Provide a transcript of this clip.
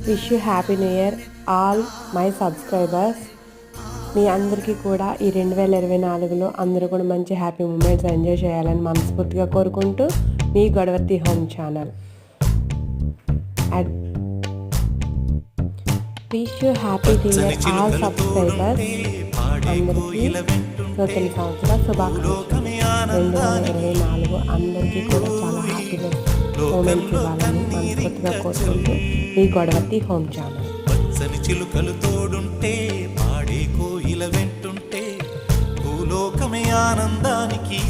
Wish you happy new year all my subscribers. మీ అందరికీ కూడా ఈ 2024లో అందరూ కూడా మంచి హ్యాపీ మూమెంట్స్ ఎంజాయ్ చేయాలని మనస్ఫూర్తిగా కోరుకుంటూ మీ Godavarthi home channel. Wish you happy new year all subscribers. అందరికీ నూతన సంవత్సర శుభాకాంక్షలు. 2024 అందరికీ కూడా చాలా హ్యాపీనెస్ మూమెంట్స్ ఇవ్వాలని మనస్ఫూర్తిగా కోరుకుంటూ మీ గొడవర్తి హోమ్ ఛానల్. పచ్చని చిలుకలు తోడుంటే పాడే కోయిల వెంటుంటే భూలోకమే ఆనందానికి